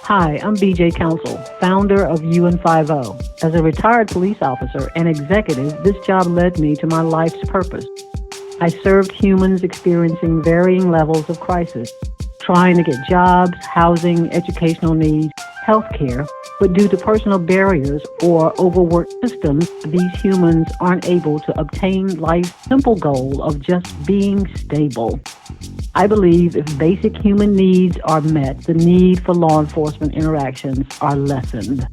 Hi, I'm BJ Counsel, founder of UN50. As a retired police officer and executive, this job led me to my life's purpose. I served humans experiencing varying levels of crisis, trying to get jobs, housing, educational needs, health care, but due to personal barriers or overworked systems, these humans aren't able to obtain life's simple goal of just being stable. I believe if basic human needs are met, the need for law enforcement interactions are lessened.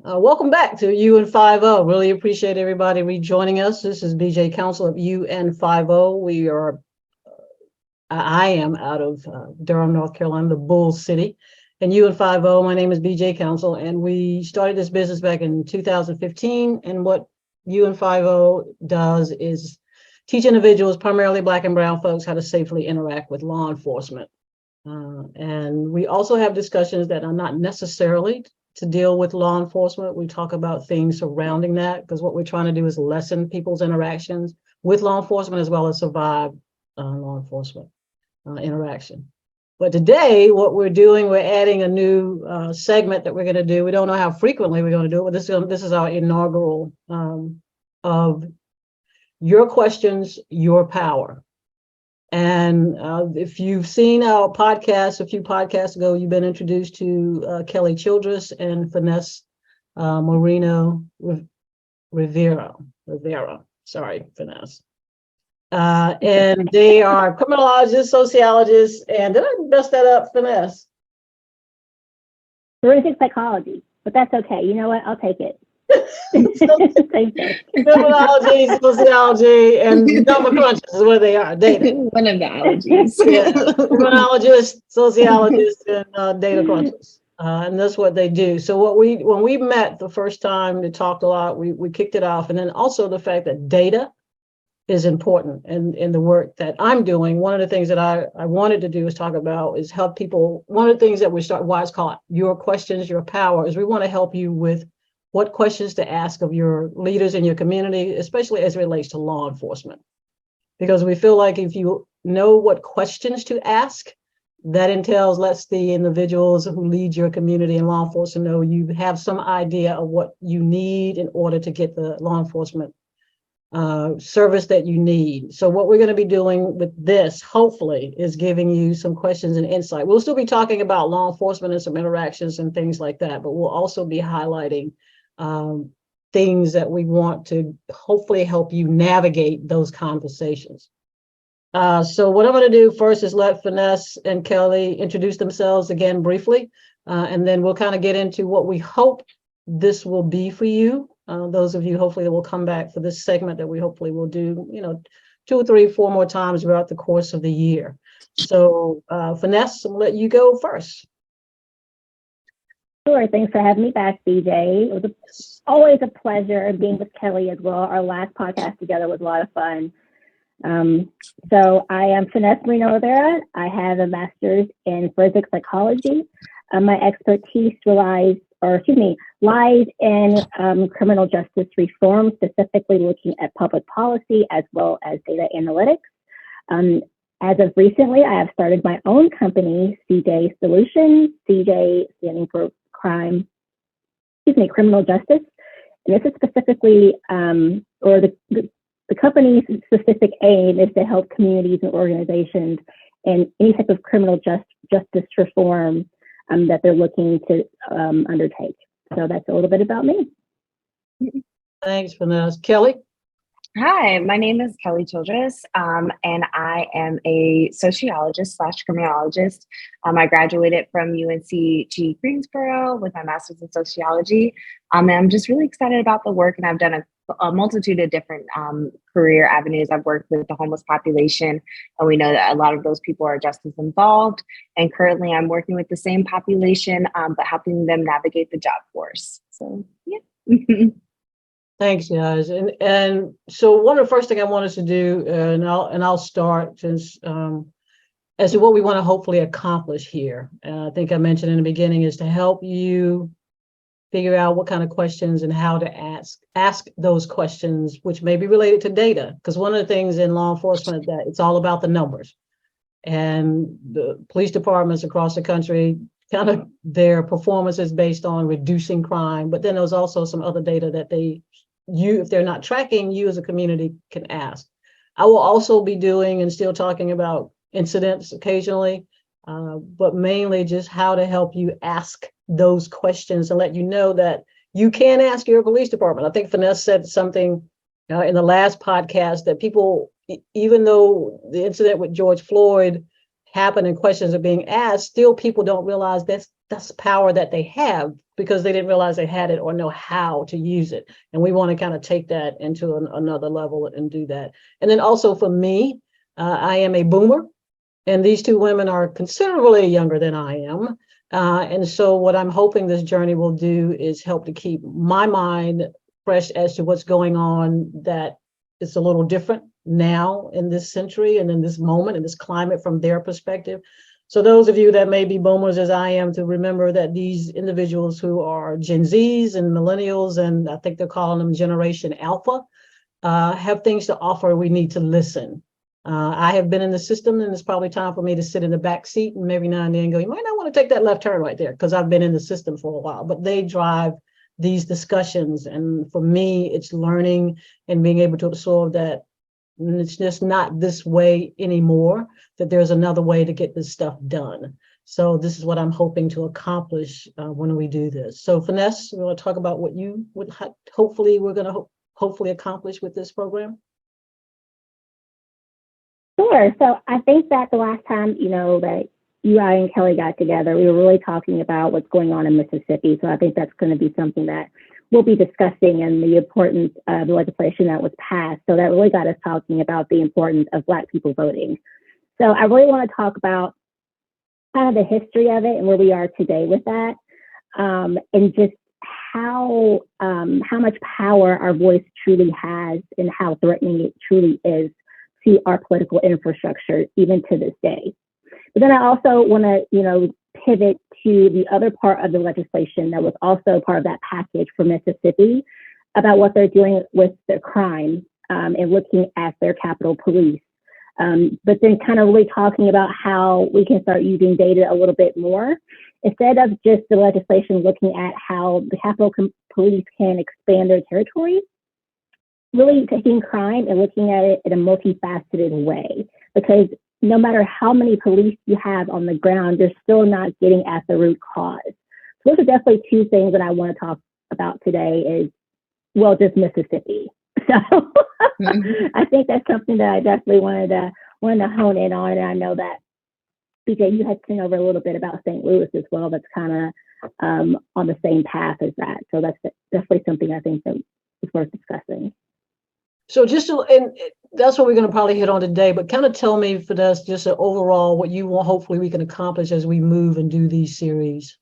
Welcome back to UN50. Really appreciate everybody rejoining us. This is BJ Counsel of UN50. I am out of Durham, North Carolina, the Bull City. And UN50, my name is BJ Counsel, and we started this business back in 2015. And what UN50 does is teach individuals, primarily Black and brown folks, how to safely interact with law enforcement. And we also have discussions that are not necessarily to deal with law enforcement. We talk about things surrounding that, because what we're trying to do is lessen people's interactions with law enforcement as well as survive law enforcement interaction. But today, what we're doing, we're adding a new segment that we're going to do. We don't know how frequently we're going to do it, but this is our inaugural of Your Questions, Your Power. And if you've seen our podcast a few podcasts ago, you've been introduced to Kelly Childress and Finesse Moreno-Rivera. Sorry, Finesse. And they are criminologists, sociologists, and did I mess that up, Finesse? Forensic psychology, but that's okay. You know what? I'll take it. Criminology, sociology, and number crunchers is what they are. Data. One of the allergies. Yeah, criminologists, sociologists, and data crunchers, and that's what they do. So when we met the first time, we talked a lot. We kicked it off, and then also the fact that data is important in the work that I'm doing. One of the things that I wanted to do is talk about is help people. One of the things that why it's called Your Questions, Your Power, is we want to help you with what questions to ask of your leaders in your community, especially as it relates to law enforcement. Because we feel like if you know what questions to ask, that lets the individuals who lead your community and law enforcement know you have some idea of what you need in order to get the law enforcement service that you need. So what we're going to be doing with this, hopefully, is giving you some questions and insight. We'll still be talking about law enforcement and some interactions and things like that, but we'll also be highlighting things that we want to hopefully help you navigate those conversations. So what I'm going to do first is let Finesse and Kelly introduce themselves again briefly, and then we'll kind of get into what we hope this will be for you. Those of you hopefully that will come back for this segment that we hopefully will do, 2 or 3, 4 more times throughout the course of the year. So Finesse, I'll let you go first. Sure. Thanks for having me back, BJ. It was always a pleasure being with Kelly as well. Our last podcast together was a lot of fun. So I am Finesse Moreno-Rivera. I have a master's in forensic psychology. My expertise lies in criminal justice reform, specifically looking at public policy as well as data analytics. As of recently, I have started my own company, CJ Solutions, CJ standing for criminal justice. And this is specifically, the company's specific aim is to help communities and organizations in any type of criminal justice reform that they're looking to undertake. So that's a little bit about me. Thanks, Finesse. Kelly? Hi, my name is Kelly Childress, and I am a sociologist / criminologist. I graduated from UNC Greensboro with my master's in sociology. And I'm just really excited about the work, and I've done a multitude of different career avenues. I've worked with the homeless population, and we know that a lot of those people are just as involved. And currently I'm working with the same population, but helping them navigate the job force. So, yeah. Thanks, guys. And so one of the first things I want us to do, and I'll start since as to what we want to hopefully accomplish here. I think I mentioned in the beginning is to help you figure out what kind of questions and how to ask those questions, which may be related to data. Because one of the things in law enforcement that it's all about the numbers. and the police departments across the country, kind of their performance is based on reducing crime. But then there's also some other data that if they're not tracking, you as a community can ask. I will also be doing and still talking about incidents occasionally, but mainly just how to help you ask those questions and let you know that you can ask your police department. I think Finesse said something in the last podcast that people, even though the incident with George Floyd happened and questions are being asked, still people don't realize that's power that they have because they didn't realize they had it or know how to use it. And we want to kind of take that into another level and do that. And then also for me, I am a boomer, and these two women are considerably younger than I am. And so what I'm hoping this journey will do is help to keep my mind fresh as to what's going on that is a little different now in this century and in this moment, in this climate from their perspective. So those of you that may be boomers as I am, to remember that these individuals who are Gen Zs and millennials, and I think they're calling them Generation Alpha, have things to offer. We need to listen. I have been in the system, and it's probably time for me to sit in the back seat and maybe now and then go, you might not want to take that left turn right there, because I've been in the system for a while, but they drive these discussions. And for me, it's learning and being able to absorb that it's just not this way anymore, that there's another way to get this stuff done. So this is what I'm hoping to accomplish when we do this. So Finesse, we want to talk about what you would hopefully we're going to hopefully accomplish with this program. Sure. So I think that the last time, that you, I, and Kelly got together, we were really talking about what's going on in Mississippi. So I think that's going to be something that we'll be discussing, and the importance of the legislation that was passed. So that really got us talking about the importance of Black people voting. So I really want to talk about kind of the history of it and where we are today with that, and just how much power our voice truly has and how threatening it truly is to our political infrastructure, even to this day. But then I also want to, pivot to the other part of the legislation that was also part of that package for Mississippi about what they're doing with their crime and looking at their Capitol Police. But then kind of really talking about how we can start using data a little bit more, instead of just the legislation looking at how the Capitol Police can expand their territory, really taking crime and looking at it in a multifaceted way. Because no matter how many police you have on the ground, you're still not getting at the root cause. So those are definitely two things that I want to talk about today is, well, just Mississippi. So I think that's something that I definitely wanted to hone in on. And I know that, BJ, you had seen over a little bit about St. Louis as well. That's kind of on the same path as that. So that's definitely something I think that is worth discussing. So and that's what we're going to probably hit on today, but kind of tell me, for us, just overall what you want, hopefully we can accomplish as we move and do these series.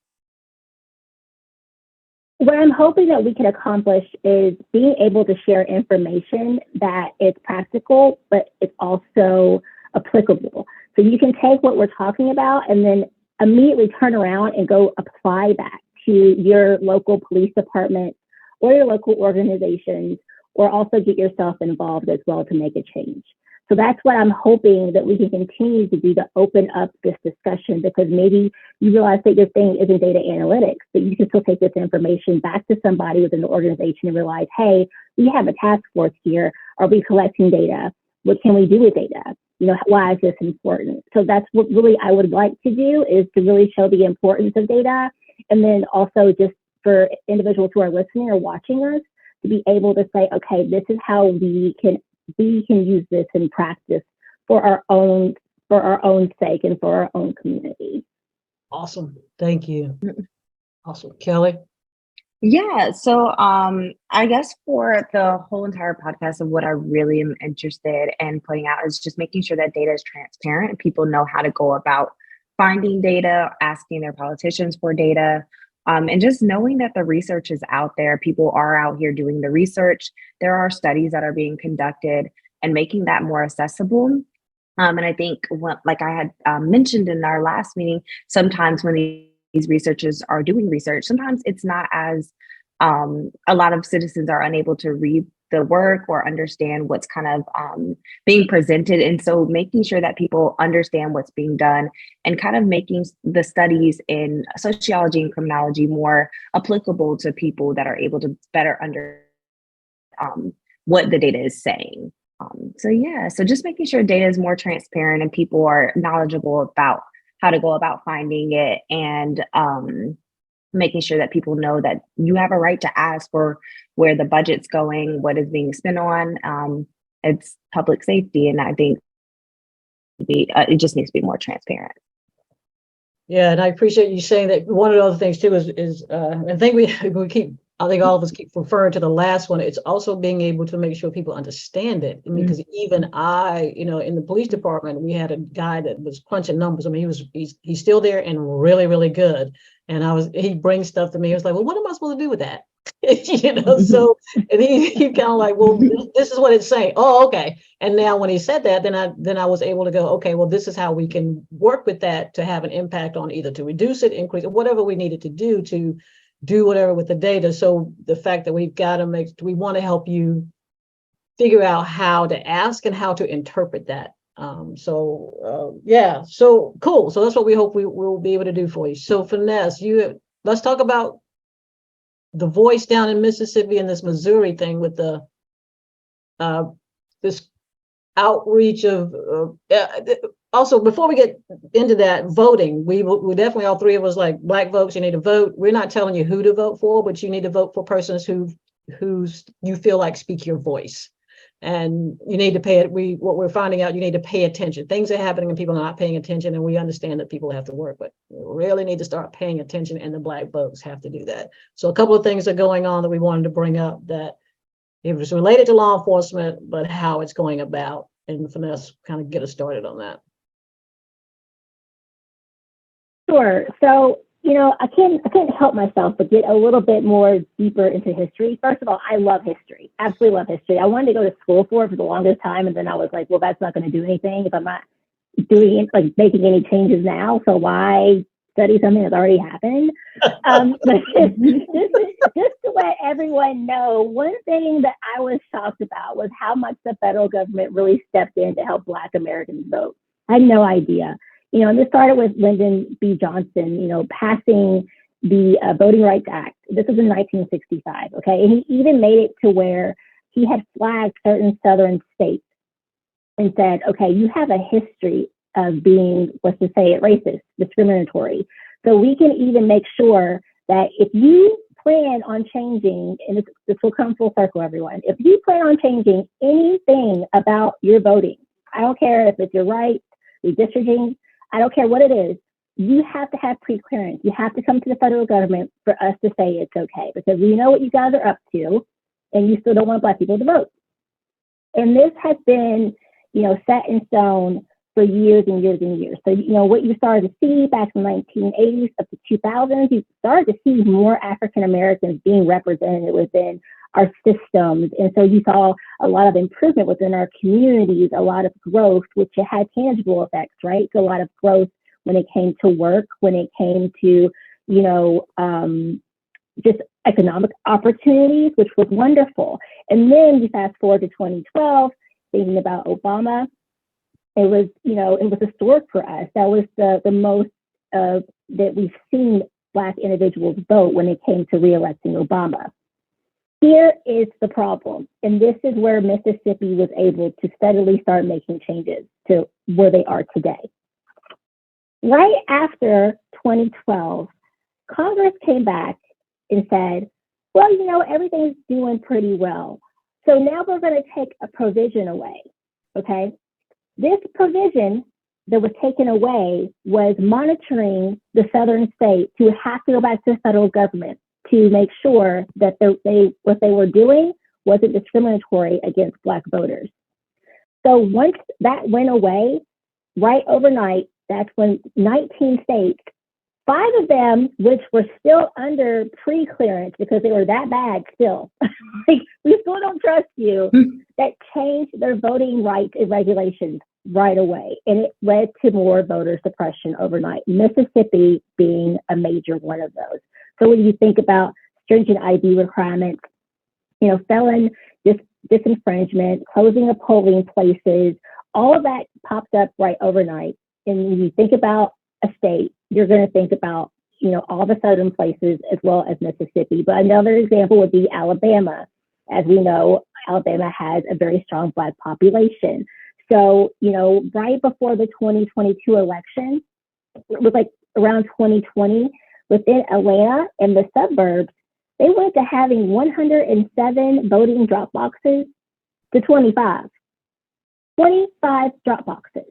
What I'm hoping that we can accomplish is being able to share information that is practical, but it's also applicable. So you can take what we're talking about and then immediately turn around and go apply that to your local police department or your local organizations, or also get yourself involved as well to make a change. So that's what I'm hoping that we can continue to do, to open up this discussion, because maybe you realize that your thing isn't data analytics, but you can still take this information back to somebody within the organization and realize, hey, we have a task force here. Are we collecting data? What can we do with data? Why is this important? So that's what really I would like to do, is to really show the importance of data. And then also just for individuals who are listening or watching us, to be able to say, okay, this is how we can use this in practice for our own sake and for our own community. Awesome. Thank you. Awesome. Kelly? Yeah, so I guess for the whole entire podcast of what I really am interested in putting out is just making sure that data is transparent and people know how to go about finding data, asking their politicians for data, and just knowing that the research is out there. People are out here doing the research. There are studies that are being conducted, and making that more accessible. And I think, like I had mentioned in our last meeting, sometimes when these researchers are doing research, sometimes it's not as, a lot of citizens are unable to read the work or understand what's kind of being presented. And so making sure that people understand what's being done and kind of making the studies in sociology and criminology more applicable to people that are able to better understand what the data is saying. So just making sure data is more transparent and people are knowledgeable about how to go about finding it, and making sure that people know that you have a right to ask for where the budget's going, what is being spent on. It's public safety, and I think it just needs to be more transparent. Yeah, and I appreciate you saying that. One of the other things too is I think I think all of us keep referring to the last one. It's also being able to make sure people understand it. I mean, because even in the police department, we had a guy that was crunching numbers. I mean, he's still there and really, really good. And he brings stuff to me. He was like, well, what am I supposed to do with that? So, and he kind of like, well, this is what it's saying. Oh, okay. And now when he said that, then I was able to go, okay, well, this is how we can work with that to have an impact on either to reduce it, increase it, whatever we needed to do whatever with the data. So the fact that we want to help you figure out how to ask and how to interpret that. So cool. So that's what we hope we'll be able to do for you. So Finesse, let's talk about the voice down in Mississippi and this Missouri thing with the this outreach of also, before we get into that, voting, we definitely, all three of us, like, Black folks, you need to vote. We're not telling you who to vote for, but you need to vote for persons who you feel like speak your voice. And you need to pay it. What we're finding out, you need to pay attention. Things are happening and people are not paying attention, and we understand that people have to work, but we really need to start paying attention, and the Black folks have to do that. So a couple of things are going on that we wanted to bring up, that it was related to law enforcement, but how it's going about, and Finesse kind of get us started on that. Sure. So, I can't help myself but get a little bit more deeper into history. First of all, I love history. Absolutely love history. I wanted to go to school for it for the longest time, and then I was like, well, that's not going to do anything if I'm not making any changes now. So why study something that's already happened? But just to let everyone know, one thing that I was shocked about was how much the federal government really stepped in to help Black Americans vote. I had no idea. And this started with Lyndon B. Johnson, passing the Voting Rights Act. This was in 1965, okay? And he even made it to where he had flagged certain southern states and said, okay, you have a history of being, let's just say it, racist, discriminatory. So we can even make sure that if you plan on changing, and this will come full circle, everyone, if you plan on changing anything about your voting, I don't care if it's your rights, redistricting, I don't care what it is, you have to have pre-clearance. You have to come to the federal government for us to say it's okay, because we know what you guys are up to, and you still don't want Black people to vote. And this has been, set in stone for years and years and years. So, what you started to see back in the 1980s up to 2000s, you started to see more African Americans being represented within our systems. And so you saw a lot of improvement within our communities, a lot of growth, which had tangible effects, right? So a lot of growth when it came to work, when it came to, just economic opportunities, which was wonderful. And then you fast forward to 2012, thinking about Obama, it was historic for us. That was the most that we've seen Black individuals vote when it came to reelecting Obama. Here is the problem, and this is where Mississippi was able to steadily start making changes to where they are today. Right after 2012, Congress came back and said, well, everything's doing pretty well. So now we're going to take a provision away, okay? This provision that was taken away was monitoring the southern states who have to go back to the federal government to make sure that what they were doing wasn't discriminatory against Black voters. So once that went away, right overnight, that's when 19 states, 5 of them, which were still under pre-clearance because they were that bad still, like, we still don't trust you, that changed their voting rights and regulations right away. And it led to more voter suppression overnight, Mississippi being a major one of those. So when you think about stringent ID requirements, felon disenfranchisement, closing of polling places, all of that popped up right overnight. And when you think about a state, you're going to think about, all the southern places as well as Mississippi. But another example would be Alabama. As we know, Alabama has a very strong Black population. So, right before the 2022 election, it was like around 2020, within Atlanta and the suburbs, they went to having 107 voting drop boxes to 25. 25 drop boxes.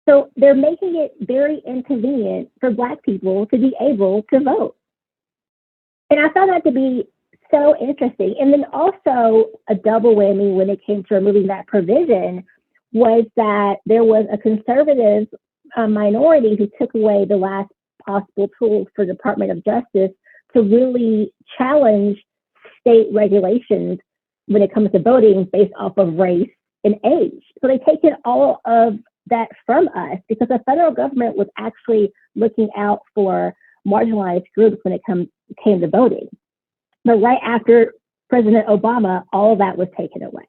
So they're making it very inconvenient for Black people to be able to vote. And I found that to be so interesting. And then also a double whammy when it came to removing that provision was that there was a conservative minority who took away the last possible tool for the Department of Justice to really challenge state regulations when it comes to voting based off of race and age. So they've taken all of that from us because the federal government was actually looking out for marginalized groups when it came to voting. But right after President Obama, all of that was taken away.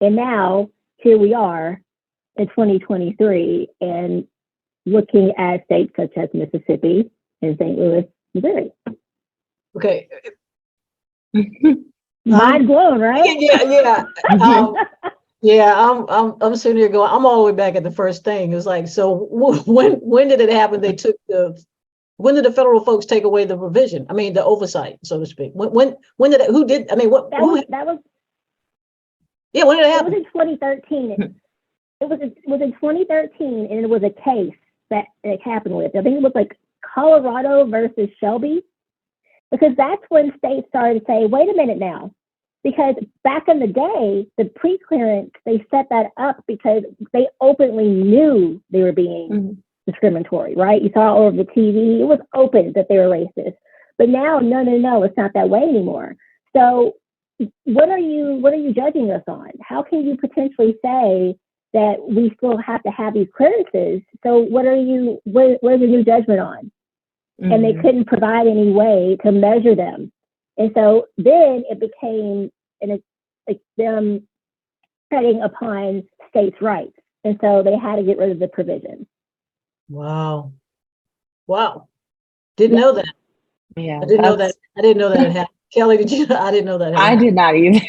And now here we are in 2023 and looking at states such as Mississippi and St. Louis, Missouri. Okay. Mind blown, right? Yeah. I'm sitting here going, I'm all the way back at the first thing. It was like, so when did it happen? When did the federal folks take away the provision? I mean, the oversight, so to speak. When did it, who did, I mean, what? When did it happen? It was in 2013. It was in 2013, and it was a case that it happened with. I think it was like Colorado versus Shelby, because that's when states started to say, wait a minute now, because back in the day, the pre-clearance, they set that up because they openly knew they were being discriminatory, right? You saw all over the TV, it was open that they were racist. But now, no, it's not that way anymore. So what are you judging us on? How can you potentially say that we still have to have these clearances? So what is your new judgment on? And they couldn't provide any way to measure them. And so then it became them treading upon states' rights. And so they had to get rid of the provision. Wow. Didn't know that. Yeah, I didn't know that. I didn't know that it happened. Kelly, did you? I didn't know that. I did not either.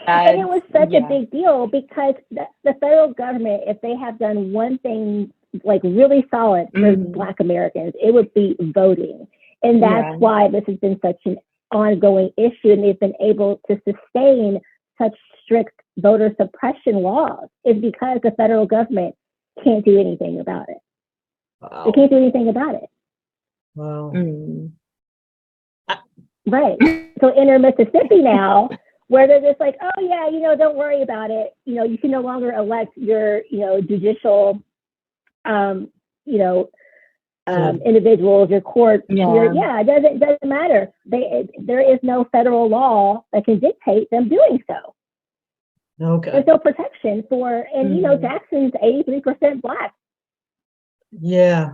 And it was such a big deal because the federal government, if they have done one thing like really solid for Black Americans, it would be voting. And that's why this has been such an ongoing issue, and they've been able to sustain such strict voter suppression laws, is because the federal government can't do anything about it. Wow. They can't do anything about it. Wow. Right. So enter Mississippi now, where they're just like, oh yeah, don't worry about it. You can no longer elect your, judicial, individuals, your court. It doesn't matter. There is no federal law that can dictate them doing so. Okay. There's no protection for, and Jackson's 83% Black. Yeah.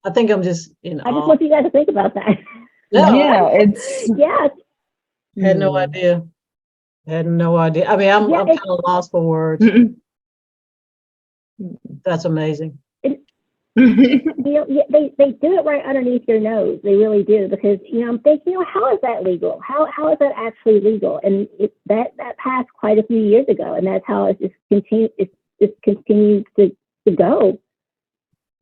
I think I'm just I just want you guys to think about that. Had no idea. I mean, I'm kind of lost for words. That's amazing. They do it right underneath your nose. They really do, because I'm thinking, how is that legal? How is that actually legal? And that passed quite a few years ago, and that's how it just continues. It just continues to go.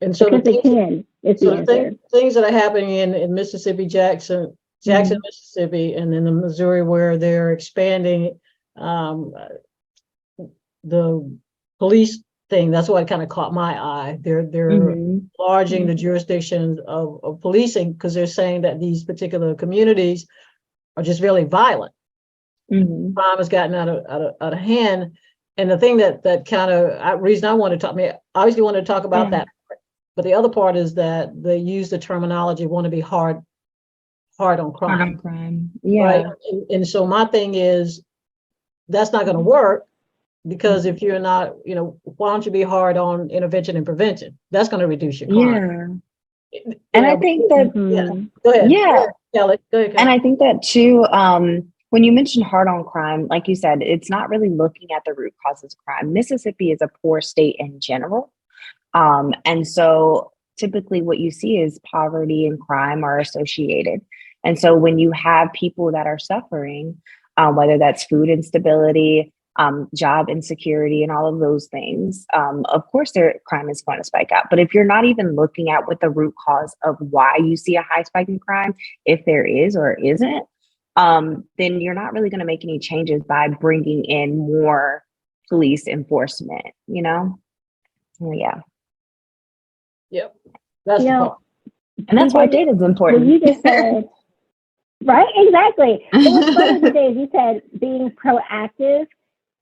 And so because they can. The things that are happening in Mississippi, Jackson, Mississippi, and in the Missouri, where they're expanding the police thing. That's what kind of caught my eye. They're enlarging the jurisdiction of policing, because they're saying that these particular communities are just really violent. Crime has gotten out of hand. And the thing that kind of reason I want to talk, I obviously want to talk about that. But the other part is that they use the terminology, want to be hard on crime. Hard on crime. Yeah. Right. And so my thing is, that's not going to work, because if you're not, why don't you be hard on intervention and prevention? That's going to reduce your crime. And I think that, go ahead. Yeah. Kelly, go ahead, And Kelly. I think that too, when you mentioned hard on crime, like you said, it's not really looking at the root causes of crime. Mississippi is a poor state in general. And so typically what you see is poverty and crime are associated. And so when you have people that are suffering, whether that's food instability, job insecurity, and all of those things, of course, their crime is going to spike up. But if you're not even looking at what the root cause of why you see a high spike in crime, if there is or isn't, then you're not really going to make any changes by bringing in more police enforcement, you know? Yeah. Yep. That's You the know, part. And that's why data is what important. you just said, right? Exactly. But what's funny today is you said being proactive.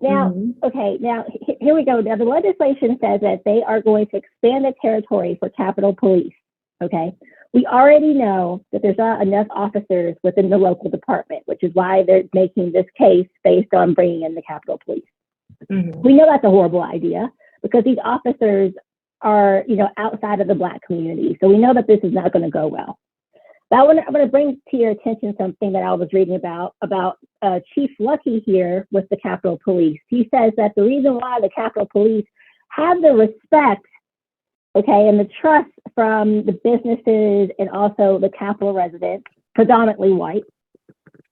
Now, okay, now here we go. Now, the legislation says that they are going to expand the territory for Capitol Police. Okay. We already know that there's not enough officers within the local department, which is why they're making this case based on bringing in the Capitol Police. We know that's a horrible idea because these officers are, outside of the Black community. So we know that this is not going to go well. But I'm going to bring to your attention something that I was reading about Chief Lucky here with the Capitol Police. He says that the reason why the Capitol Police have the respect, okay, and the trust from the businesses and also the Capitol residents, predominantly white,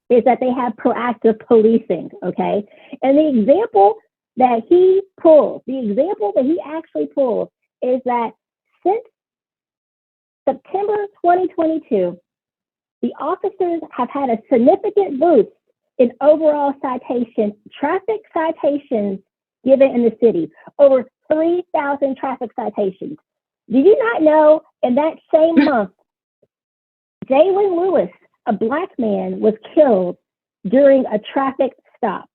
is that they have proactive policing, okay? And the example that he actually pulls is that since September 2022, the officers have had a significant boost in overall traffic citations given in the city, over 3,000 traffic citations. Do you not know in that same month, Jalen Lewis, a Black man, was killed during a traffic stop?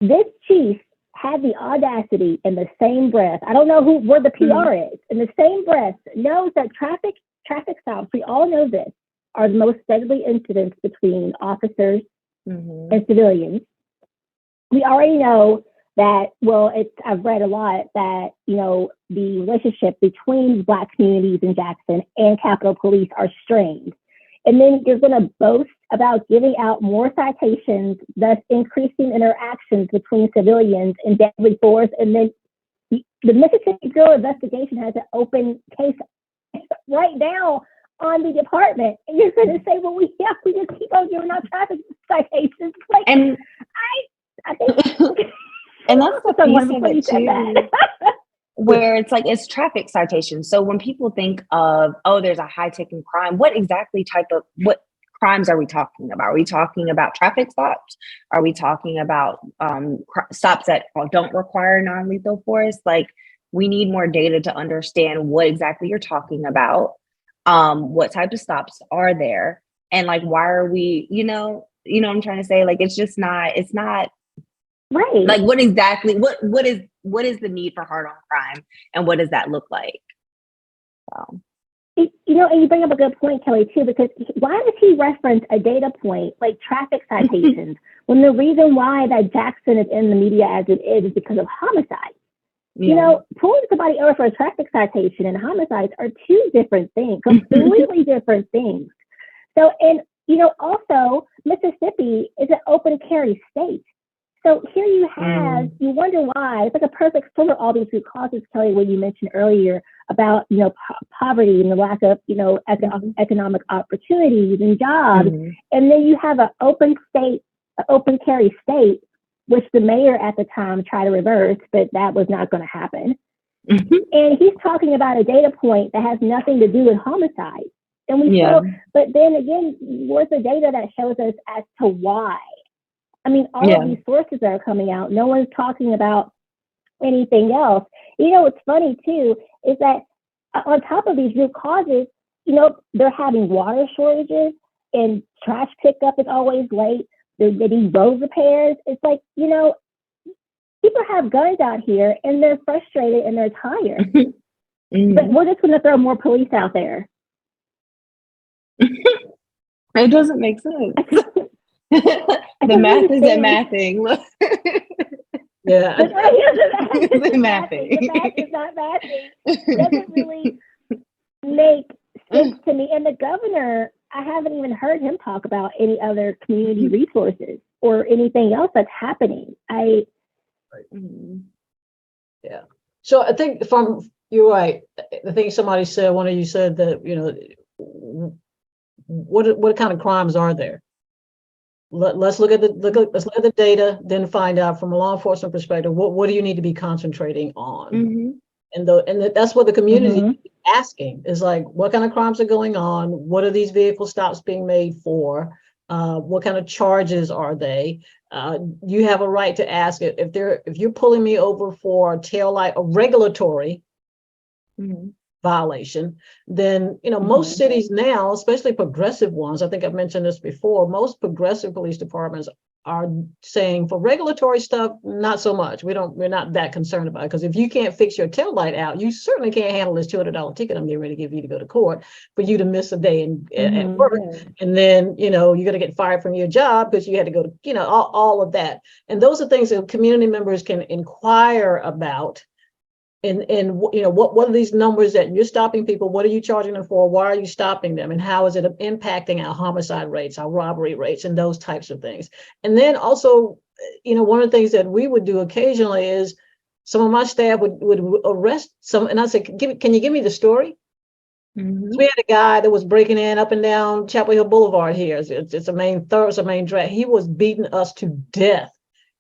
This chief had the audacity in the same breath, I don't know where the PR is, in the same breath, knows that traffic stops, we all know this, are the most deadly incidents between officers and civilians. We already know that, I've read a lot that, the relationship between Black communities in Jackson and Capitol Police are strained. And then you're going to boast about giving out more citations, thus increasing interactions between civilians and deadly force. And then the Mississippi Bureau of Investigation has an open case right now on the department. And you're going to say, well, we just keep on giving out traffic citations. Like, and I think, and that's the piece of it too, that. where it's like, it's traffic citations. So when people think of, oh, there's a high tick in crime, what crimes are we talking about? Are we talking about traffic stops? Are we talking about stops that don't require non-lethal force? Like, we need more data to understand what exactly you're talking about. What type of stops are there? And like, why are we, what I'm trying to say? Like, it's not right. Like, what exactly, what is the need for hard on crime, and what does that look like? So. And you bring up a good point, Kelly, too, because why does he reference a data point like traffic citations when the reason why that Jackson is in the media as it is because of homicides? Yeah. Pulling somebody over for a traffic citation and homicides are two different things, completely different things. So, and, also Mississippi is an open carry state. So here you have, you wonder why, it's like a perfect storm of all these root causes, Kelly, what you mentioned earlier about, poverty and the lack of, economic opportunities and jobs. And then you have an open carry state, which the mayor at the time tried to reverse, but that was not going to happen. And he's talking about a data point that has nothing to do with homicide. And but then again, where's the data that shows us as to why? I mean, all of these sources that are coming out, no one's talking about anything else. What's funny too is that on top of these root causes, they're having water shortages and trash pickup is always late. They need road repairs. It's like, people have guns out here and they're frustrated and they're tired. But we're just going to throw more police out there. It doesn't make sense. The math isn't mathing. Yeah. The math is not mathing. It doesn't really make sense to me. And the governor, I haven't even heard him talk about any other community resources or anything else that's happening. Yeah. So I think you're right. I think somebody said, one of you said that, what kind of crimes are there? Let's look at the data, then find out from a law enforcement perspective, what do you need to be concentrating on? And that's what the community is asking, is like, what kind of crimes are going on? What are these vehicle stops being made for? What kind of charges are they? You have a right to ask it if you're pulling me over for a regulatory violation, then most cities now, especially progressive ones, I think I've mentioned this before, most progressive police departments are saying for regulatory stuff, not so much. We're not that concerned about it, because if you can't fix your tail light out, you certainly can't handle this $200 ticket I'm getting ready to give you to go to court for you to miss a day at work. And then, you're going to get fired from your job because you had to go to, all of that. And those are things that community members can inquire about. And what are these numbers that you're stopping people? What are you charging them for? Why are you stopping them? And how is it impacting our homicide rates, our robbery rates, and those types of things? And then also, one of the things that we would do occasionally is some of my staff would arrest some, and I said, can you give me the story? So we had a guy that was breaking in up and down Chapel Hill Boulevard here. It's a main drag. He was beating us to death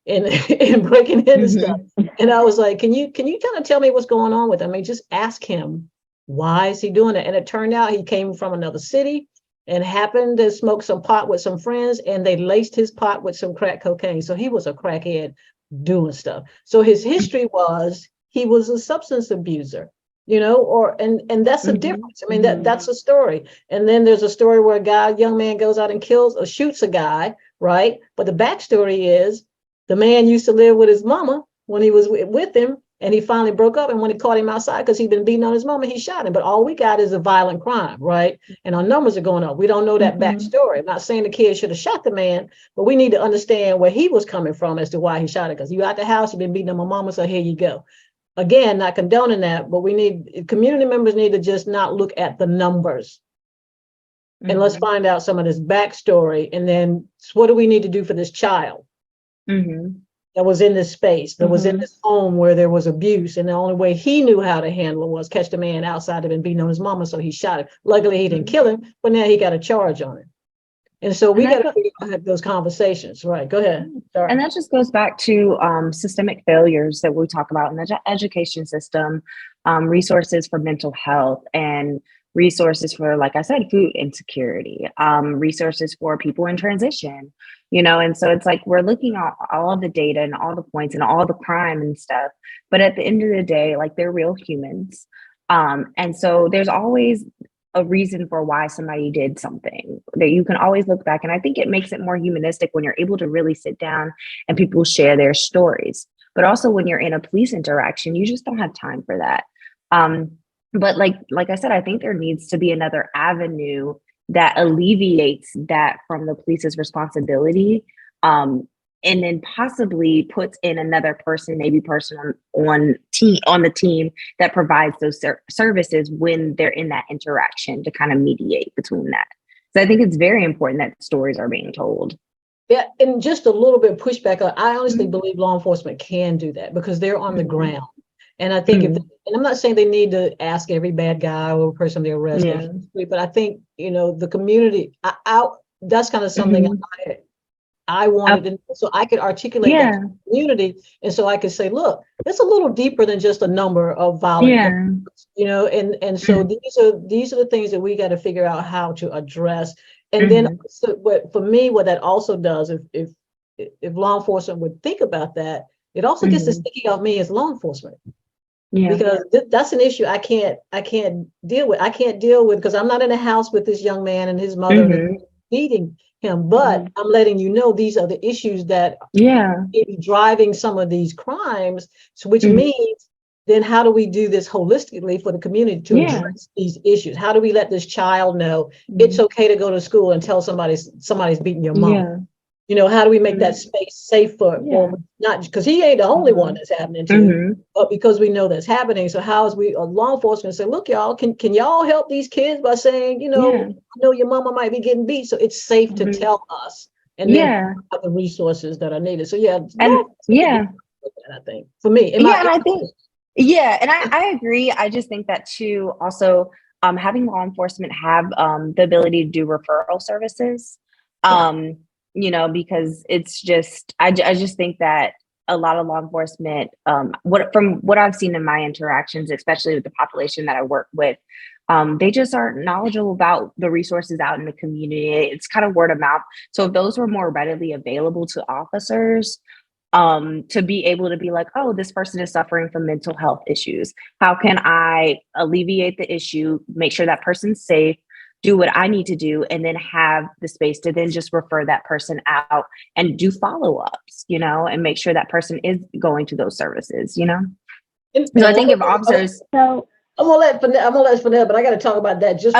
in breaking into stuff. And I was like, can you kind of tell me what's going on with him? I mean, just ask him, why is he doing it? And it turned out he came from another city and happened to smoke some pot with some friends, and they laced his pot with some crack cocaine. So he was a crackhead doing stuff. So his history was he was a substance abuser, and that's the difference. I mean, that's a story. And then there's a story where a young man goes out and kills or shoots a guy, right? But the backstory is the man used to live with his mama when he was with him, and he finally broke up. And when he caught him outside, because he'd been beating on his mama, he shot him. But all we got is a violent crime, right? And our numbers are going up. We don't know that backstory. I'm not saying the kid should have shot the man, but we need to understand where he was coming from as to why he shot it. Because you out the house, you've been beating on my mama, so here you go. Again, not condoning that, but community members need to just not look at the numbers. And let's find out some of this backstory. And then what do we need to do for this child? That was in this space, that was in this home where there was abuse, and the only way he knew how to handle it was catch the man outside of him beating on his mama, so he shot him. Luckily, he didn't kill him, but now he got a charge on him. And so we got to figure out how to have those conversations. Right, go ahead. Sorry. And that just goes back to systemic failures that we talk about in the education system, resources for mental health, and resources for, like I said, food insecurity, resources for people in transition, and so it's like we're looking at all of the data and all the points and all the crime and stuff. But at the end of the day, like, they're real humans. And so there's always a reason for why somebody did something that you can always look back. And I think it makes it more humanistic when you're able to really sit down and people share their stories. But also when you're in a police interaction, you just don't have time for that. But like I said, I think there needs to be another avenue that alleviates that from the police's responsibility, and then possibly puts in another person, maybe person on the team that provides those services when they're in that interaction to kind of mediate between that. So I think it's very important that stories are being told. Yeah, and just a little bit of pushback. I honestly believe law enforcement can do that because they're on the ground. And I think and I'm not saying they need to ask every bad guy or person they arrest, but I think, the community, that's kind of something I wanted to know, so I could articulate that to the community. And so I could say, look, it's a little deeper than just a number of violent, and so these are the things that we got to figure out how to address. And then for me, what that also does, if law enforcement would think about that, it also gets the sticky off me as law enforcement. Because that's an issue I can't deal with. I can't deal with because I'm not in a house with this young man and his mother beating him. But I'm letting you know these are the issues that may be driving some of these crimes. So which means then how do we do this holistically for the community to address these issues? How do we let this child know it's okay to go to school and tell somebody's beating your mom? You know, how do we make that space safe for not because he ain't the only one that's happening to, but because we know that's happening. So how is we law enforcement say, look, y'all, can y'all help these kids by saying, you know, I know your mama might be getting beat, so it's safe to tell us, and then have the resources that are needed. So I think for me, and I think and I agree. I just think that too. Also, having law enforcement have the ability to do referral services. You know, because it's just, I just think that a lot of law enforcement, from what I've seen in my interactions, especially with the population that I work with, they just aren't knowledgeable about the resources out in the community. It's kind of word of mouth. So if those were more readily available to officers, to be able to be like, oh, this person is suffering from mental health issues. How can I alleviate the issue, make sure that person's safe, do what I need to do, and then have the space to then just refer that person out and do follow-ups, you know, and make sure that person is going to those services, you know? So I think if officers... I'm gonna let Finesse, but I got to talk about that just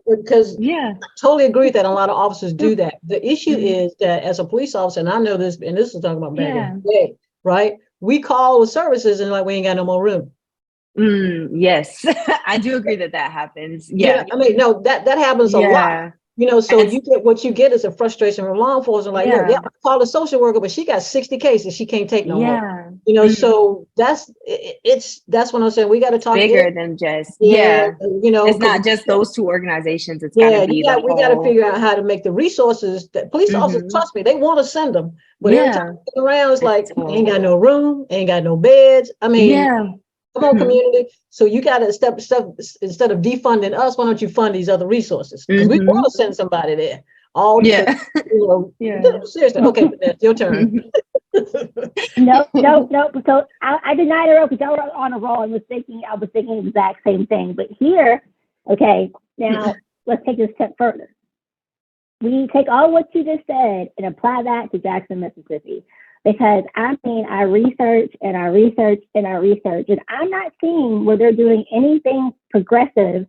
because I totally agree with that. A lot of officers do that. The issue is that as a police officer, and I know this, and this is talking about back in the day, right? We call the services and like we ain't got no more room. Yes, I do agree that happens. Yeah, I mean, no, that happens a lot. You know, so you get what you get is a frustration from law enforcement. Like, look, I call a social worker, but she got 60 cases she can't take no more. You know, so that's what I'm saying. We got to talk bigger than just you know, it's not just those two organizations. It's we got to figure out how to make the resources that police officers, trust me, they want to send them, but every time they around, it's like ain't got no room, ain't got no beds. I mean, come on, community. So you got to instead of defunding us, why don't you fund these other resources? Because we want to send somebody there. Seriously. Okay, Finesse, your turn. No. So I denied her because I was on a roll and I was thinking the exact same thing. But here, okay, now let's take it a step further. We take all what you just said and apply that to Jackson, Mississippi. Because I mean, I research, and I'm not seeing where they're doing anything progressive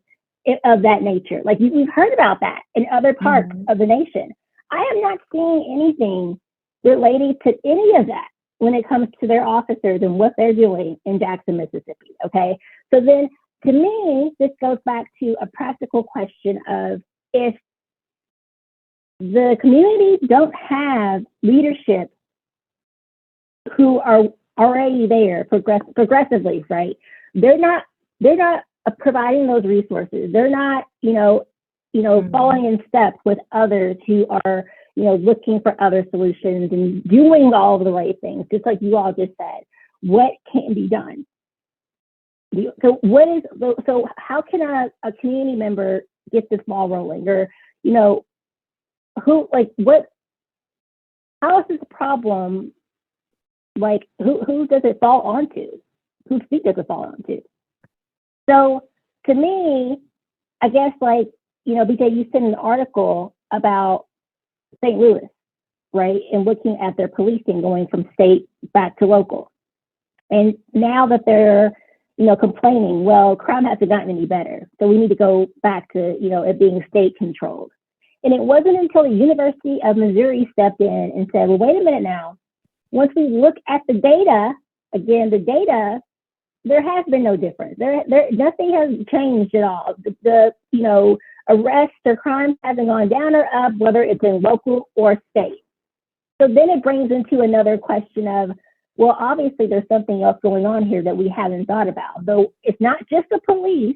of that nature. Like we've heard about that in other parts of the nation. I am not seeing anything related to any of that when it comes to their officers and what they're doing in Jackson, Mississippi. Okay, so then to me, this goes back to a practical question of if the communities don't have leadership who are already there progressively, right? They're not providing those resources. They're not, falling in step with others who are, looking for other solutions and doing all of the right things, just like you all just said. What can be done? So how can a community member get this ball rolling? Or, how is this a problem? Like, who does it fall onto? Whose feet does it fall onto? So to me, I guess BJ, you sent an article about St. Louis, right? And looking at their policing going from state back to local. And now that they're, complaining, well, crime hasn't gotten any better. So we need to go back to, it being state controlled. And it wasn't until the University of Missouri stepped in and said, well, wait a minute now. Once we look at the data, there has been no difference. Nothing has changed at all. The arrests or crime hasn't gone down or up, whether it's in local or state. So then it brings into another question of, well, obviously there's something else going on here that we haven't thought about. Though it's not just the police,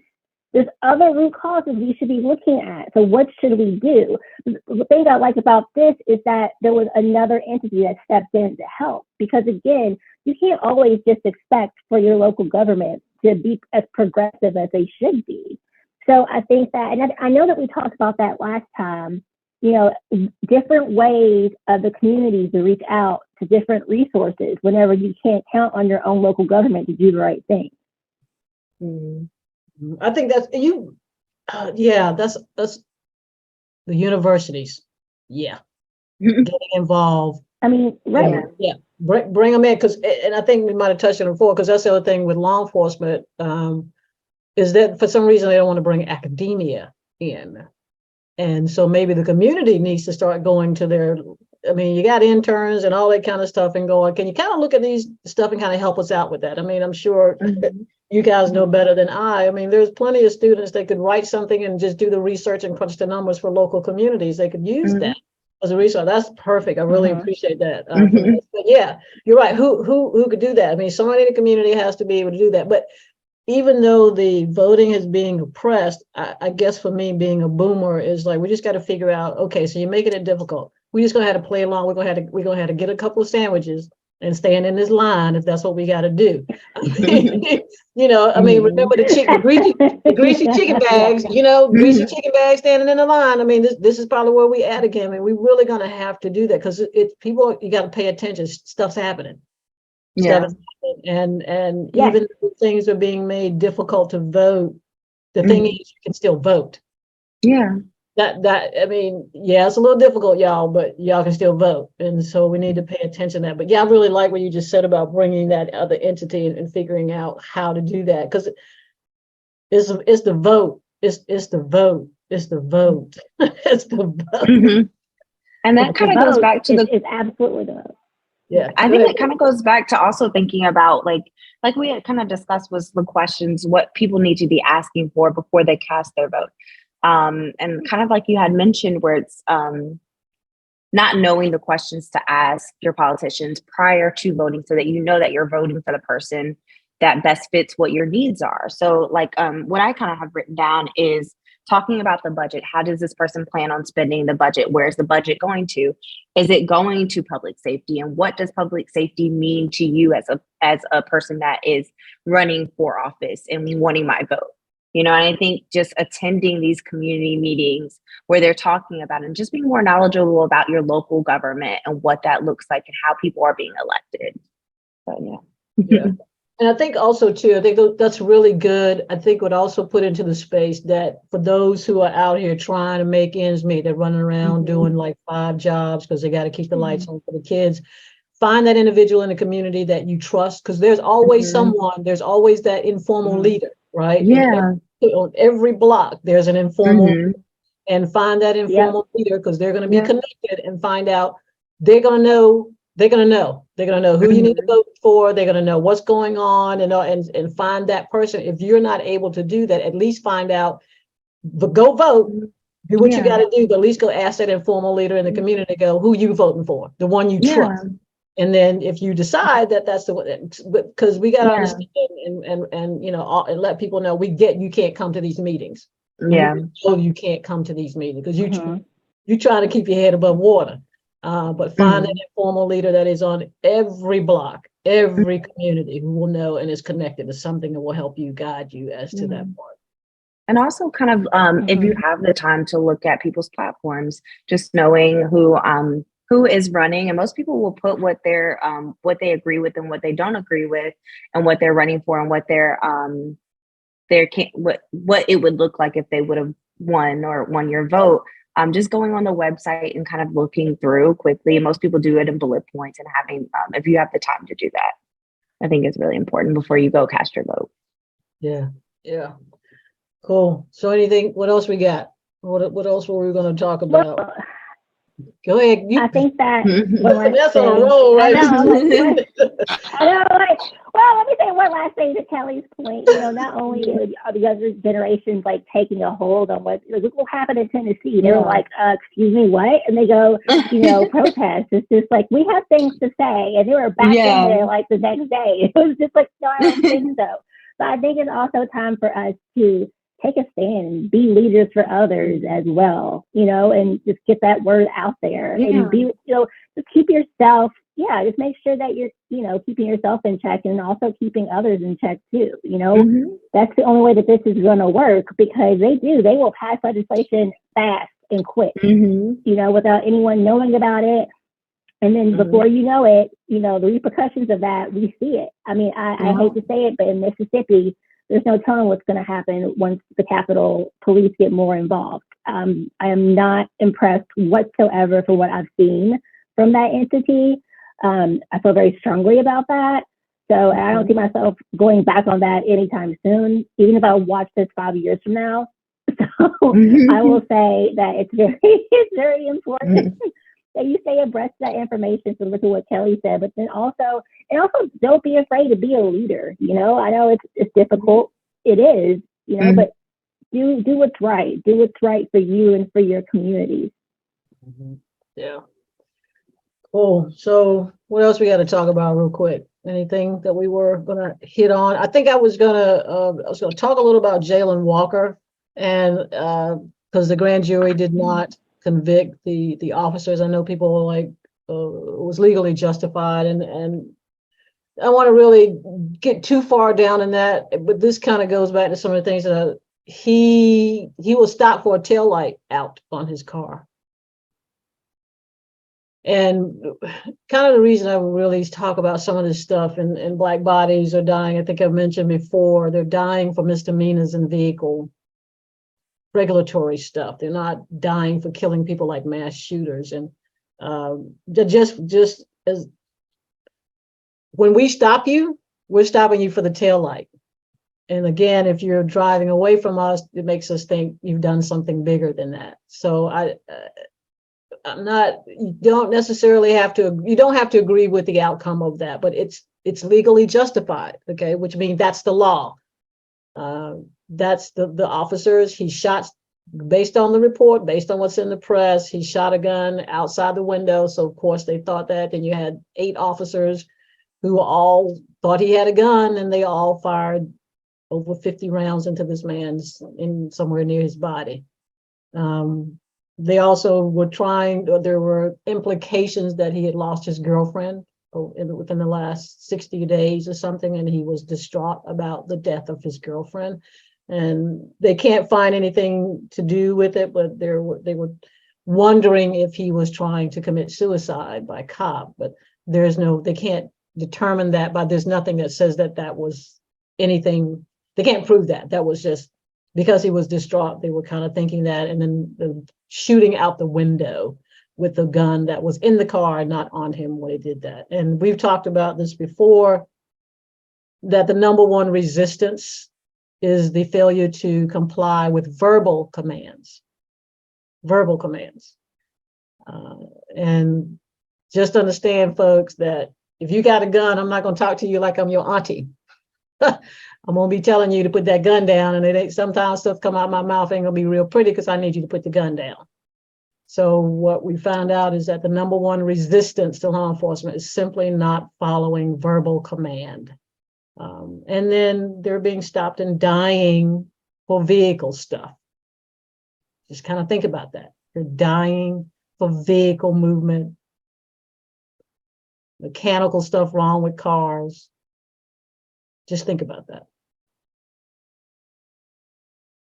there's other root causes we should be looking at. So what should we do? The thing I like about this is that there was another entity that stepped in to help. Because again, you can't always just expect for your local government to be as progressive as they should be. So I think that, and I know that we talked about that last time, different ways of the community to reach out to different resources whenever you can't count on your own local government to do the right thing. I think that's that's the universities. Yeah. Getting involved. I mean, right. Yeah. Bring them in, and I think we might have touched on it before, because that's the other thing with law enforcement, is that for some reason they don't want to bring academia in. And so maybe the community needs to start going to their I mean, you got interns and all that kind of stuff and going, can you kind of look at these stuff and kind of help us out with that? I mean, I'm sure you guys know better than I mean, there's plenty of students that could write something and just do the research and crunch the numbers for local communities. They could use that as a resource. That's perfect. I really appreciate that. But yeah, you're right. Who could do that? I mean, somebody in the community has to be able to do that. But even though the voting is being oppressed, I guess for me, being a boomer is like, we just got to figure out, okay, so you're making it difficult. We just gonna have to play along. We're gonna have to get a couple of sandwiches and stand in this line if that's what we got to do. I mean, remember the greasy chicken bags, greasy chicken bags standing in the line. I mean, this is probably where we at again. I mean, we're really gonna have to do that because it's people. You got to pay attention. Stuff's happening. Yeah. And even if things are being made difficult to vote, the thing is you can still vote. Yeah. I mean, yeah, it's a little difficult, y'all, but y'all can still vote. And so we need to pay attention to that. But yeah, I really like what you just said about bringing that other entity and figuring out how to do that. Because it's the vote. It's the vote. It's the vote. It's the vote. And that kind of goes back to it's absolutely the vote. Yeah, I think it kind of goes back to also thinking about like we had kind of discussed was the questions, what people need to be asking for before they cast their vote. And kind of like you had mentioned where it's not knowing the questions to ask your politicians prior to voting so that you know that you're voting for the person that best fits what your needs are. So like what I kind of have written down is talking about the budget. How does this person plan on spending the budget? Where's the budget going to? Is it going to public safety? And what does public safety mean to you as a person that is running for office and wanting my vote? And I think just attending these community meetings where they're talking about it and just being more knowledgeable about your local government and what that looks like and how people are being elected. So yeah. And I think also too, I think that's really good. I think would also put into the space that for those who are out here trying to make ends meet, they're running around doing like 5 jobs because they got to keep the lights on for the kids. Find that individual in the community that you trust, because there's always there's always that informal leader, right? yeah. On every block, there's an informal and find that informal leader because they're going to be connected and find out they're going to know who you need to vote for. They're going to know what's going on and find that person. If you're not able to do that, at least find out, but go vote, do what you got to do, but at least go ask that informal leader in the community, go, who you voting for, the one you trust. And then if you decide that that's the one, because we got to understand and let people know you can't come to these meetings. Yeah. You can't come to these meetings because you trying to keep your head above water. But find an informal leader that is on every block, every community who will know and is connected to something that will help you, guide you as to that part. And also kind of, if you have the time to look at people's platforms, just knowing who is running, and most people will put what they agree with and what they don't agree with and what they're running for and what what it would look like if they would have won your vote. Just going on the website and kind of looking through quickly. Most people do it in bullet points and having, if you have the time to do that, I think is really important before you go cast your vote. Yeah. Yeah. Cool. So what else we got? What else were we going to talk about? Well, go ahead. I think that that's on a roll, right? I know, well, let me say one last thing to Kelly's point. Not only are the younger generations like taking a hold on look what happened in Tennessee. They were like, excuse me, what? And they go, protest. It's just like, we have things to say. And they were back in there like the next day. It was just like, no, I don't think so. But I think it's also time for us to take a stand and be leaders for others as well, and just get that word out there and be, just keep yourself, just make sure that you're, keeping yourself in check and also keeping others in check too. That's the only way that this is going to work, because they will pass legislation fast and quick, without anyone knowing about it. And then before you know it, the repercussions of that, we see it. I mean, I hate to say it, but in Mississippi, there's no telling what's going to happen once the Capitol Police get more involved. I am not impressed whatsoever for what I've seen from that entity. I feel very strongly about that. So I don't see myself going back on that anytime soon, even if I watch this 5 years from now. So I will say that it's very important that you stay abreast of that information, similar to what Kelly said, but then also, and also don't be afraid to be a leader. You know, I know it's difficult. It is, you know, but do what's right. Do what's right for you and for your communities. Yeah. Cool. So what else we got to talk about real quick? Anything that we were gonna hit on? I think I was gonna talk a little about Jalen Walker, and because the grand jury did not convict the officers. I know people were like it was legally justified, and I want to really get too far down in that, but this kind of goes back to some of the things that he was stopped for a taillight out on his car. And kind of the reason I really talk about some of this stuff, and Black bodies are dying. I think I've mentioned before, they're dying for misdemeanors and vehicle regulatory stuff. They're not dying for killing people like mass shooters. And just as when we stop you, we're stopping you for the taillight. And again, if you're driving away from us, it makes us think you've done something bigger than that. So I'm not, you don't have to agree with the outcome of that, but it's legally justified, okay, which means that's the law. That's the officers, he shot, based on the report, based on what's in the press, he shot a gun outside the window. So of course they thought that, and you had 8 officers who all thought he had a gun, and they all fired over 50 rounds into this man's, in somewhere near his body. They also were there were implications that he had lost his girlfriend within the last 60 days or something, and he was distraught about the death of his girlfriend. And they can't find anything to do with it, but they were wondering if he was trying to commit suicide by cop, but they can't determine that, but there's nothing that says that was anything. They can't prove that. That was just because he was distraught. They were kind of thinking that, and then the shooting out the window with the gun that was in the car, not on him when he did that. And we've talked about this before, that the number one resistance is the failure to comply with verbal commands. And just understand, folks, that if you got a gun, I'm not going to talk to you like I'm your auntie. I'm going to be telling you to put that gun down, and sometimes stuff come out my mouth ain't going to be real pretty because I need you to put the gun down. So what we found out is that the number one resistance to law enforcement is simply not following verbal command. And then they're being stopped and dying for vehicle stuff. Just kind of think about that. They're dying for vehicle movement, mechanical stuff wrong with cars. Just think about that.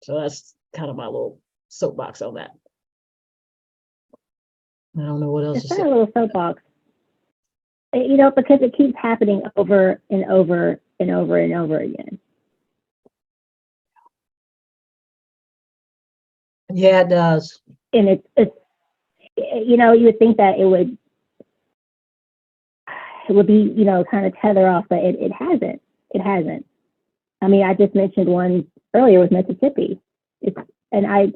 So that's kind of my little soapbox on that. I don't know what else to say. It's not a little soapbox. You know, because it keeps happening over and over and over and over again. Yeah, it does. And it's you know, you would think that it would be, you know, kind of tether off, but it hasn't. It hasn't. I mean, I just mentioned one earlier with Mississippi. And I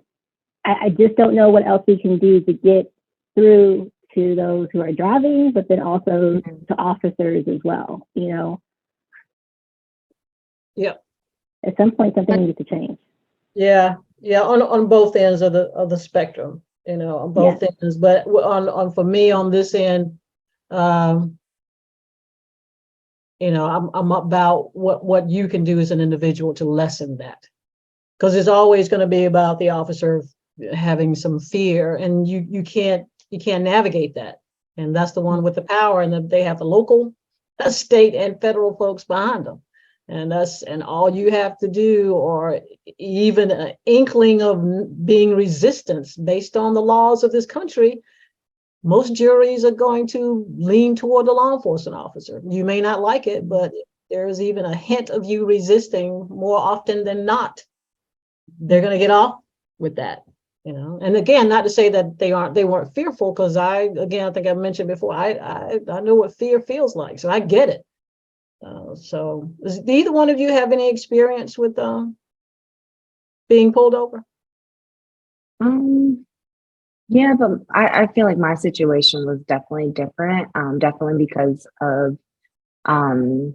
just don't know what else we can do to get through to those who are driving, but then also to officers as well, you know? Yep. At some point, something needs to change. Yeah, on both ends of the spectrum, you know, on both ends. But on for me on this end, you know, I'm about what you can do as an individual to lessen that, because it's always going to be about the officer having some fear, and you can't navigate that. And that's the one with the power, and they have the local, state, and federal folks behind them. And all you have to do, or even an inkling of being resistance based on the laws of this country, most juries are going to lean toward the law enforcement officer. You may not like it, but there's even a hint of you resisting more often than not, they're going to get off with that, you know. And again, not to say that they weren't fearful, because I think I mentioned before, I know what fear feels like, so I get it. So does either one of you have any experience with being pulled over? Yeah, but I feel like my situation was definitely different. Definitely because of um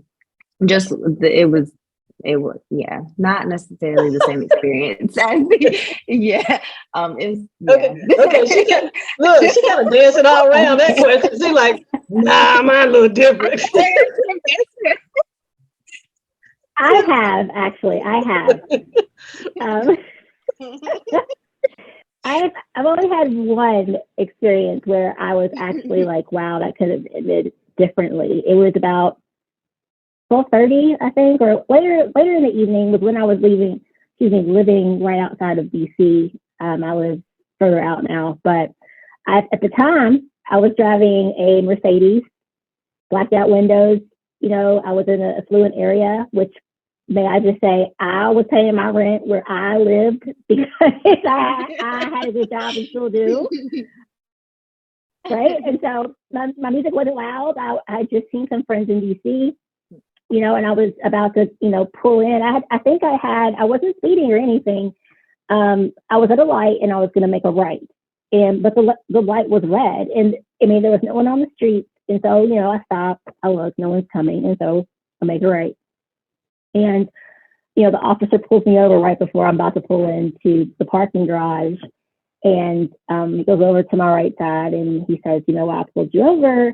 just it was yeah, not necessarily the same experience as yeah. It was yeah. Okay, okay. She kind of dancing all around that question. She like, nah, mine a little different. I have actually. I have. Um, I've only had one experience where I was actually like, wow, that could have ended differently. It was about 12:30, I think, or later in the evening was when I was living right outside of DC. I live further out now, but at the time I was driving a Mercedes, blacked out windows. I was in an affluent area, which may I just say, I was paying my rent where I lived because I had a good job and still do. Right. And so my music wasn't loud. I had just seen some friends in DC, and I was about to, pull in. I wasn't speeding or anything. I was at a light and I was going to make a right. But the light was red. And I mean, there was no one on the street. And so, I stopped, I looked, no one's coming. And so I make a right. And, the officer pulls me over right before I'm about to pull into the parking garage. And he goes over to my right side and he says, I pulled you over.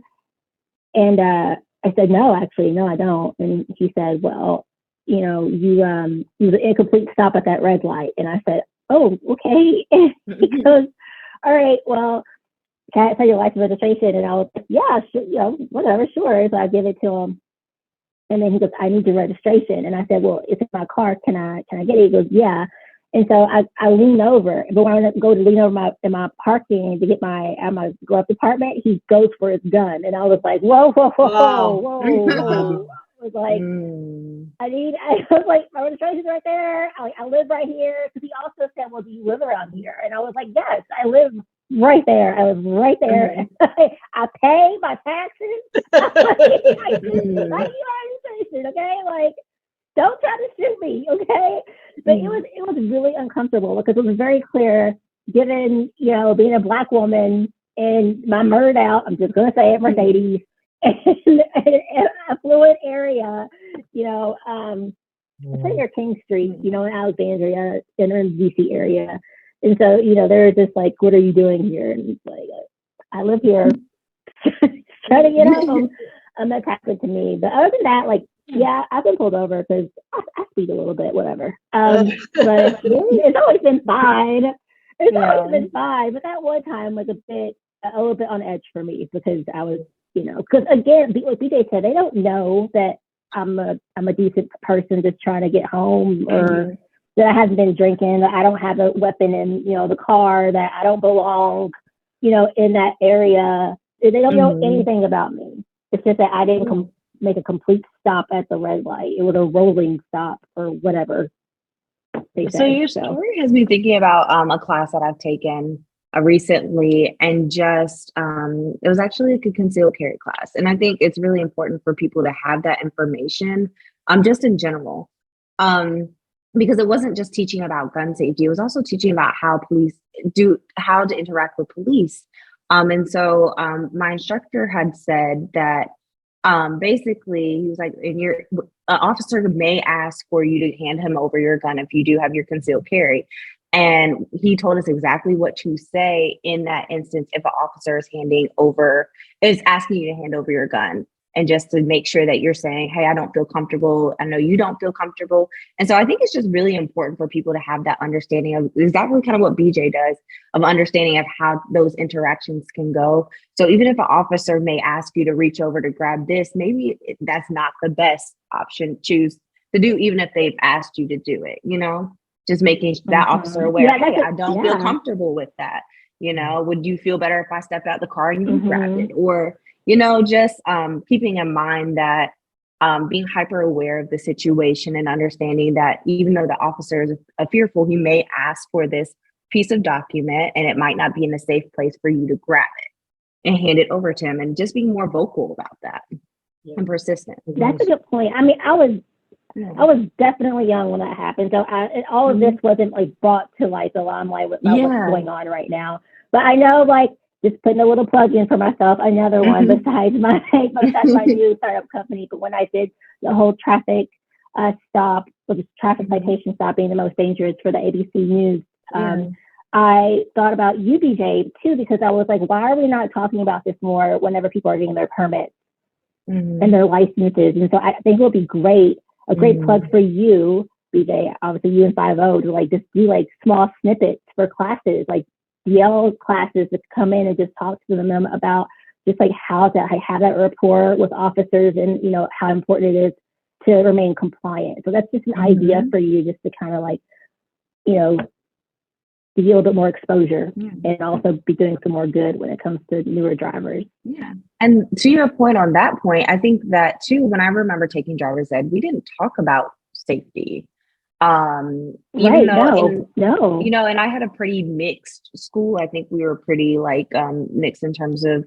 And I said, no, actually, no, I don't. And he said, well, you was an incomplete stop at that red light. And I said, oh, okay. And he goes, all right, well, can I tell your license registration? And I was like, yeah, sure, whatever, sure. So I give it to him. And then he goes, I need your registration. And I said, well, it's in my car. Can I get it? He goes, yeah. And so I lean over, but when I go to lean over in my parking to get my glove department, he goes for his gun. And I was like, whoa. I was like, I was like, my registration's right there. I live right here. Because he also said, well, do you live around here? And I was like, yes, I live right there. I was right there. I pay my taxes. I registration, okay? Like, don't try to shoot me, okay? But it was really uncomfortable because it was very clear, given, being a Black woman and my murdered out, I'm just gonna say it, Mercedes, and an affluent area, it's near King Street, in Alexandria, in the DC area. And so, they're just like, what are you doing here? And it's like, I live here, trying to get home. That's happened to me. But other than that, like, yeah, I've been pulled over because I speed a little bit, whatever. But it's always been fine. Always been fine. But that one time was a little bit on edge for me because I was, because again, like BJ said, they don't know that I'm a decent person just trying to get home, or that I haven't been drinking, that I don't have a weapon in, the car, that I don't belong, in that area. They don't know anything about me. It's just that I didn't make a complete stop at the red light. It was a rolling stop or whatever. So your story has me thinking about a class that I've taken recently, and just it was actually like a concealed carry class. And I think it's really important for people to have that information, just in general. Because it wasn't just teaching about gun safety, it was also teaching about how to interact with police. And so my instructor had said that basically he was like, officer may ask for you to hand him over your gun if you do have your concealed carry. And he told us exactly what to say in that instance if an officer is asking you to hand over your gun. And just to make sure that you're saying, hey, I don't feel comfortable. I know you don't feel comfortable. And so I think it's just really important for people to have that understanding of exactly kind of what BJ does, of understanding of how those interactions can go. So even if an officer may ask you to reach over to grab this, maybe that's not the best option to choose to do, even if they've asked you to do it, just making that officer aware, hey, I don't feel comfortable with that. Would you feel better if I stepped out the car and you grabbed it? Or, just keeping in mind that being hyper aware of the situation and understanding that even though the officer is fearful, he may ask for this piece of document and it might not be in a safe place for you to grab it and hand it over to him, and just being more vocal about that and persistent. That's a good point. I mean, I was definitely young when that happened. So all of this wasn't like brought to like the limelight with what's going on right now. But I know, like, just putting a little plug in for myself, another one besides my new startup company. But when I did the whole traffic stop, or the traffic citation stop being the most dangerous for the ABC News, I thought about UBJ too, because I was like, why are we not talking about this more whenever people are getting their permits and their licenses? And so I think it would be great, a great plug for you, BJ, obviously UN50, to like just do like small snippets for classes, like DL classes that come in and just talk to them about just like how to have that rapport with officers, and, you know, how important it is to remain compliant. So that's just an idea for you, just to kind of like, you know, give you a little bit more exposure and also be doing some more good when it comes to newer drivers. Yeah. And to your point on that point, I think that too, when I remember taking driver's ed, we didn't talk about safety. Even though, you know, and I had a pretty mixed school. I think we were pretty like mixed in terms of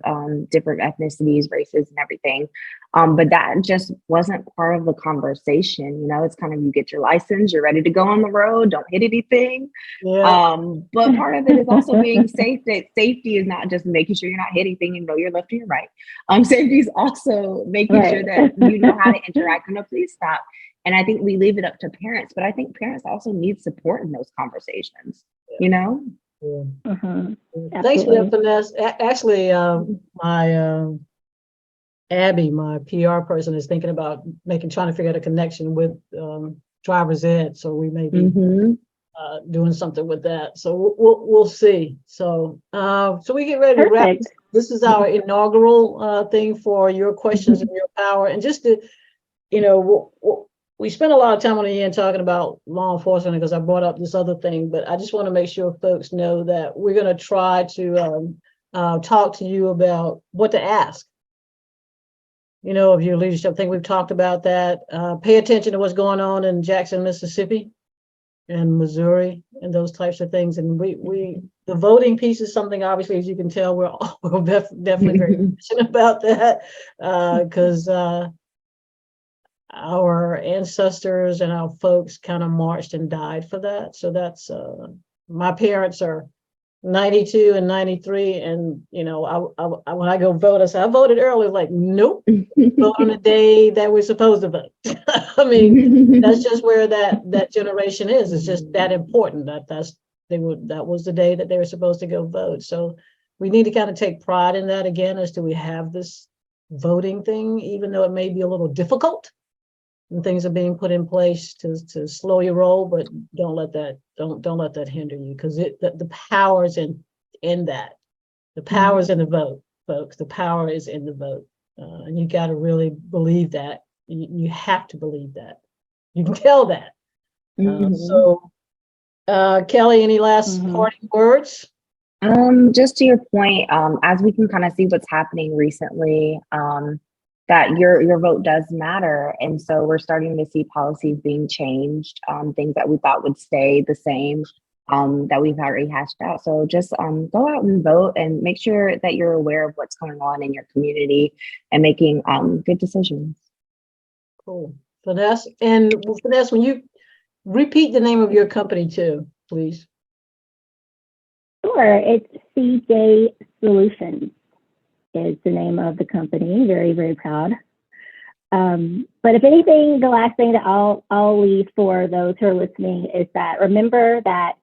different ethnicities, races, and everything. But that just wasn't part of the conversation. You know, it's kind of, you get your license, you're ready to go on the road, don't hit anything. But part of it is also being safe. That safety is not just making sure you're not hitting anything and know your left and your right. Safety is also making sure that you know how to interact in a police stop. And I think we leave it up to parents, but I think parents also need support in those conversations, you know? Thanks for that, Finesse. Actually, my Abby, my PR person, is thinking about trying to figure out a connection with driver's ed. So we may be doing something with that. So we'll see. So we get ready to wrap. This is our inaugural thing for your questions and your power. And just to, you know, we spent a lot of time on the end talking about law enforcement because I brought up this other thing, but I just want to make sure folks know that we're going to try to talk to you about what to ask, you know, of your leadership. I think we've talked about that. Pay attention to what's going on in Jackson, Mississippi and Missouri and those types of things. And the voting piece is something, obviously, as you can tell, we're definitely very passionate about that because our ancestors and our folks kind of marched and died for that. So that's, my parents are 92 and 93. And, you know, I when I go vote, I say, I voted early. Like, nope, vote on the day that we're supposed to vote. I mean, that's just where that generation is. It's just that important that that was the day that they were supposed to go vote. So we need to kind of take pride in that again, as to we have this voting thing, even though it may be a little difficult. And things are being put in place to slow your roll, but don't let that hinder you, because the power is in that. The power is in the vote, folks. The power is in the vote, and you got to really believe that. You have to believe that. You can tell that. So, Kelly, any last parting words? Just to your point, as we can kind of see what's happening recently, that your vote does matter. And so we're starting to see policies being changed, things that we thought would stay the same, that we've already hashed out. So just go out and vote and make sure that you're aware of what's going on in your community and making good decisions. Cool. Finesse, when you repeat the name of your company too, please. Sure, it's CJ Solutions is the name of the company. Very, very proud. But if anything, the last thing that I'll leave for those who are listening is that remember that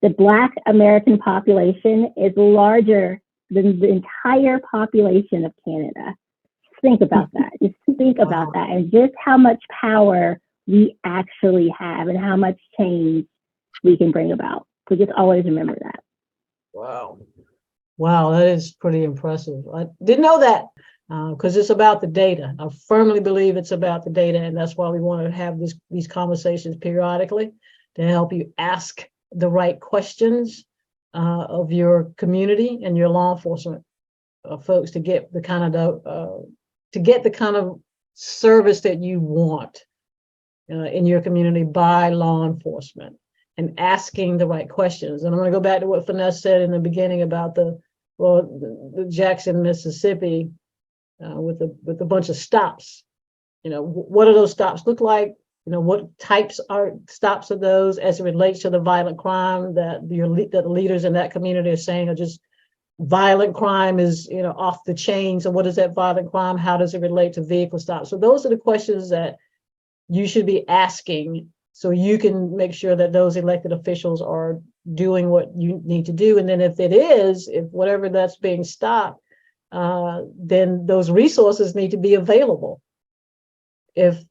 the Black American population is larger than the entire population of Canada. Think about that. Just think about that, and just how much power we actually have and how much change we can bring about. So just always remember that. Wow, that is pretty impressive. I didn't know that because it's about the data. I firmly believe it's about the data, and that's why we want to have these conversations periodically to help you ask the right questions of your community and your law enforcement folks to get the kind of service that you want in your community by law enforcement, and asking the right questions. And I'm going to go back to what Finesse said in the beginning about the Jackson, Mississippi, with a bunch of stops. You know, what do those stops look like? You know, what types are stops of those as it relates to the violent crime that the leaders in that community are saying are just violent crime is, off the chain. So what is that violent crime? How does it relate to vehicle stops? So those are the questions that you should be asking so you can make sure that those elected officials are doing what you need to do. And then if whatever that's being stopped, then those resources need to be available. If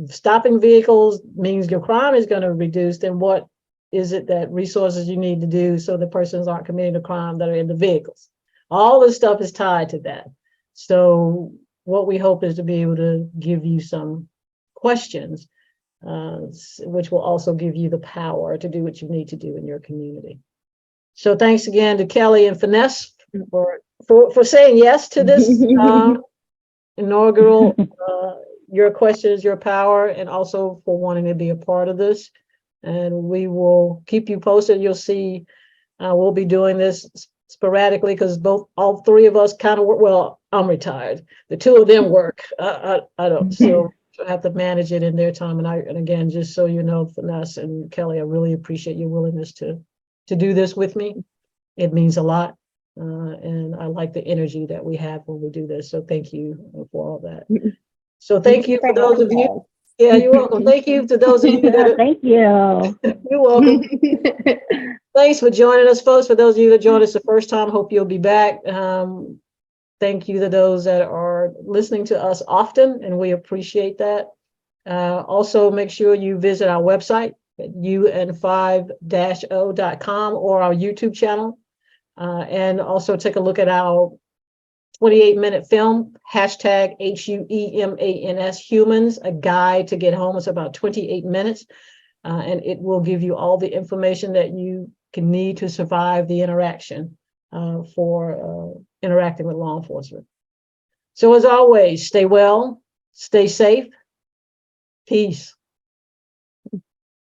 stopping vehicles means your crime is going to reduce, then what is it that resources you need to do so the persons aren't committing a crime that are in the vehicles? All this stuff is tied to that. So what we hope is to be able to give you some questions, which will also give you the power to do what you need to do in your community. So thanks again to Kelly and Finesse for saying yes to this inaugural Your Questions, Your Power, and also for wanting to be a part of this. And we will keep you posted. You'll see we'll be doing this sporadically because all three of us kind of work. Well, I'm retired. The two of them work. I don't. So I have to manage it in their time. And again, just so you know, Finesse and Kelly, I really appreciate your willingness to do this with me. It means a lot. And I like the energy that we have when we do this. So thank you for all that. So thank you for those of you. Yeah, you're welcome. Thank you to those of you that Thank you. You're welcome. Thanks for joining us, folks. For those of you that joined us the first time, hope you'll be back. Thank you to those that are listening to us often, and we appreciate that. Also, make sure you visit our website at un5-o.com or our YouTube channel. And also take a look at our 28-minute film, hashtag HUEMANS, humans, a guide to get home. It's about 28 minutes. And it will give you all the information that you can need to survive the interaction for interacting with law enforcement. So as always, stay well, stay safe, peace.